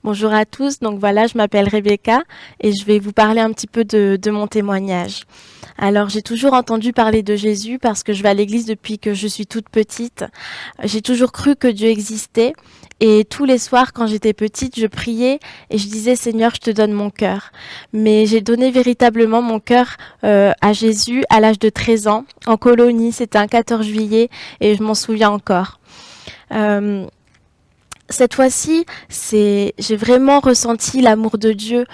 Bonjour à tous, donc voilà, je m'appelle Rebecca et je vais vous parler un petit peu de mon témoignage. Alors, j'ai toujours entendu parler de Jésus parce que je vais à l'église depuis que je suis toute petite. J'ai toujours cru que Dieu existait et tous les soirs quand j'étais petite, je priais et je disais Seigneur, je te donne mon cœur. Mais j'ai donné véritablement mon cœur à Jésus à l'âge de 13 ans en colonie, c'était un 14 juillet et je m'en souviens encore. Cette fois-ci, j'ai vraiment ressenti l'amour de Dieu.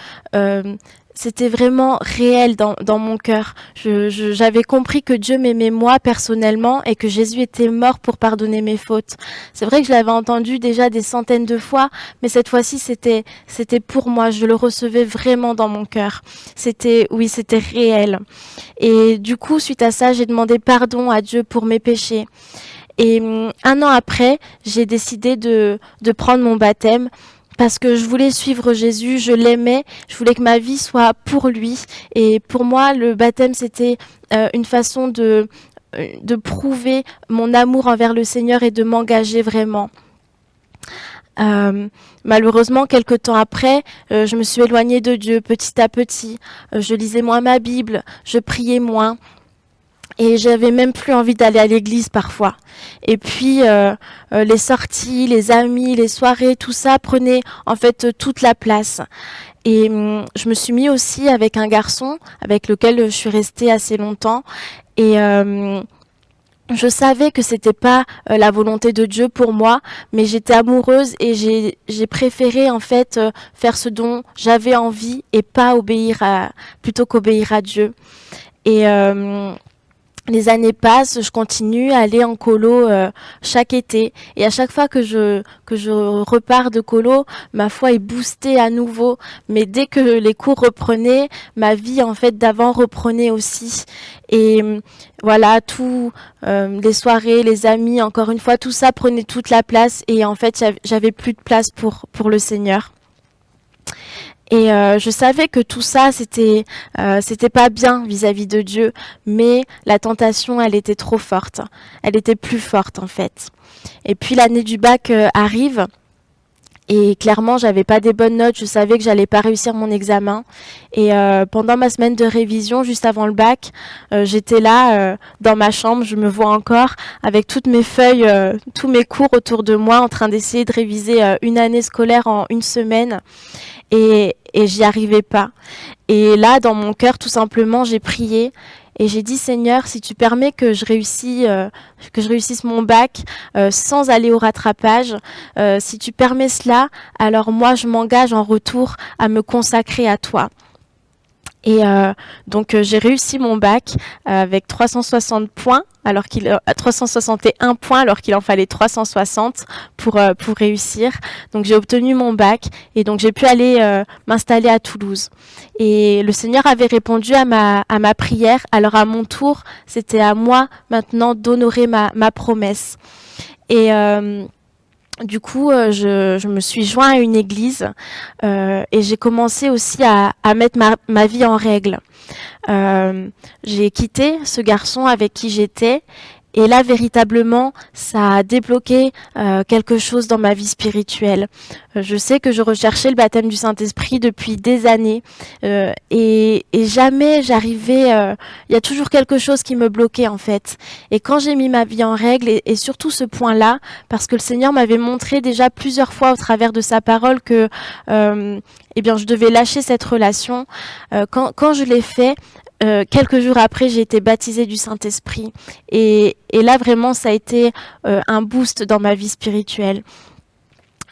C'était vraiment réel dans mon cœur. J'avais compris que Dieu m'aimait moi personnellement et que Jésus était mort pour pardonner mes fautes. C'est vrai que je l'avais entendu déjà des centaines de fois, mais cette fois-ci, c'était pour moi. Je le recevais vraiment dans mon cœur. C'était réel. Et du coup, suite à ça, j'ai demandé pardon à Dieu pour mes péchés. Et un an après, j'ai décidé de prendre mon baptême parce que je voulais suivre Jésus, je l'aimais, je voulais que ma vie soit pour lui. Et pour moi, le baptême, c'était une façon de prouver mon amour envers le Seigneur et de m'engager vraiment. Malheureusement, quelque temps après, je me suis éloignée de Dieu petit à petit. Je lisais moins ma Bible, je priais moins. Et j'avais même plus envie d'aller à l'église parfois. Et puis les sorties, les amis, les soirées, tout ça prenait en fait toute la place. Et je me suis mis aussi avec un garçon avec lequel je suis restée assez longtemps. Et je savais que c'était pas la volonté de Dieu pour moi, mais j'étais amoureuse et j'ai préféré en fait faire ce dont j'avais envie et pas plutôt qu'obéir à Dieu. Et les années passent, je continue à aller en colo chaque été. Et à chaque fois que je repars de colo, ma foi est boostée à nouveau. Mais dès que les cours reprenaient, ma vie en fait d'avant reprenait aussi. Et voilà, les soirées, les amis, encore une fois, tout ça prenait toute la place. Et en fait, j'avais plus de place pour le Seigneur. Et je savais que tout ça, c'était pas bien vis-à-vis de Dieu, mais la tentation, elle était trop forte. Elle était plus forte, en fait. Et puis l'année du bac arrive, et clairement, j'avais pas des bonnes notes. Je savais que j'allais pas réussir mon examen. Et pendant ma semaine de révision, juste avant le bac, j'étais là dans ma chambre. Je me vois encore avec toutes mes feuilles, tous mes cours autour de moi, en train d'essayer de réviser une année scolaire en une semaine. Et j'y arrivais pas. Et là, dans mon cœur, tout simplement, j'ai prié et j'ai dit Seigneur, si tu permets que je réussisse mon bac sans aller au rattrapage, si tu permets cela, alors moi, je m'engage en retour à me consacrer à toi. Et donc j'ai réussi mon bac avec 360 points, 361 points alors qu'il en fallait 360 pour réussir. Donc j'ai obtenu mon bac et donc j'ai pu aller m'installer à Toulouse. Et le Seigneur avait répondu à ma prière. Alors à mon tour, c'était à moi maintenant d'honorer ma promesse. Et du coup, je me suis joint à une église et j'ai commencé aussi à mettre ma vie en règle. J'ai quitté ce garçon avec qui j'étais et là, véritablement, ça a débloqué quelque chose dans ma vie spirituelle. Je sais que je recherchais le baptême du Saint-Esprit depuis des années et jamais j'arrivais... Il y a toujours quelque chose qui me bloquait en fait. Et quand j'ai mis ma vie en règle, et surtout ce point-là, parce que le Seigneur m'avait montré déjà plusieurs fois au travers de sa parole que je devais lâcher cette relation, quand je l'ai fait, quelques jours après, j'ai été baptisée du Saint-Esprit. Et là, vraiment, ça a été un boost dans ma vie spirituelle.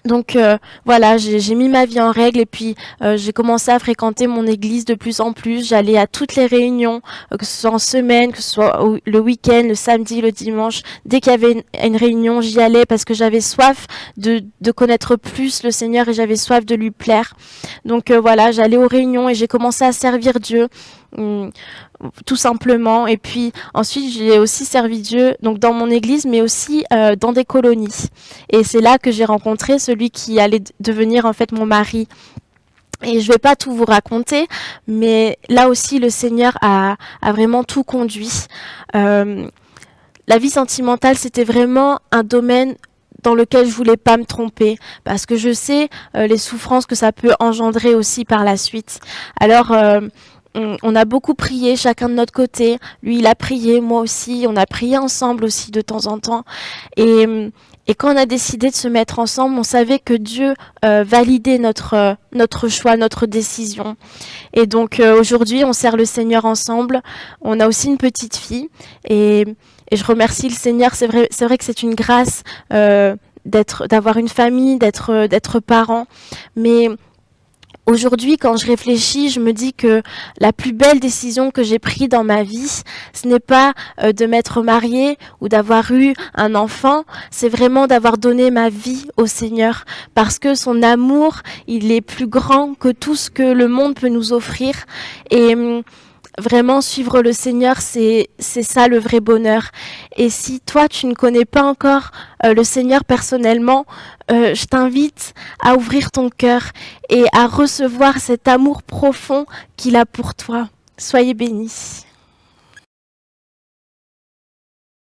Donc voilà, j'ai mis ma vie en règle et puis j'ai commencé à fréquenter mon église de plus en plus. J'allais à toutes les réunions, que ce soit en semaine, que ce soit le week-end, le samedi, le dimanche. Dès qu'il y avait une réunion, j'y allais parce que j'avais soif de connaître plus le Seigneur et j'avais soif de lui plaire. Donc voilà, j'allais aux réunions et j'ai commencé à servir Dieu. Tout simplement. Et puis ensuite j'ai aussi servi Dieu donc dans mon église mais aussi dans des colonies et c'est là que j'ai rencontré celui qui allait devenir en fait mon mari. Et je vais pas tout vous raconter, mais là aussi le Seigneur a vraiment tout conduit. La vie sentimentale, c'était vraiment un domaine dans lequel je voulais pas me tromper, parce que je sais les souffrances que ça peut engendrer aussi par la suite. Alors, on a beaucoup prié, chacun de notre côté. Lui, il a prié, moi aussi. On a prié ensemble aussi de temps en temps. Et quand on a décidé de se mettre ensemble, on savait que Dieu validait notre choix, notre décision. Et donc aujourd'hui, on sert le Seigneur ensemble. On a aussi une petite fille. Et je remercie le Seigneur. C'est vrai que c'est une grâce d'avoir une famille, d'être parent. Mais aujourd'hui, quand je réfléchis, je me dis que la plus belle décision que j'ai prise dans ma vie, ce n'est pas de m'être mariée ou d'avoir eu un enfant, c'est vraiment d'avoir donné ma vie au Seigneur, parce que son amour, il est plus grand que tout ce que le monde peut nous offrir. Et vraiment, suivre le Seigneur, c'est ça le vrai bonheur. Et si toi, tu ne connais pas encore le Seigneur personnellement, je t'invite à ouvrir ton cœur et à recevoir cet amour profond qu'il a pour toi. Soyez bénis.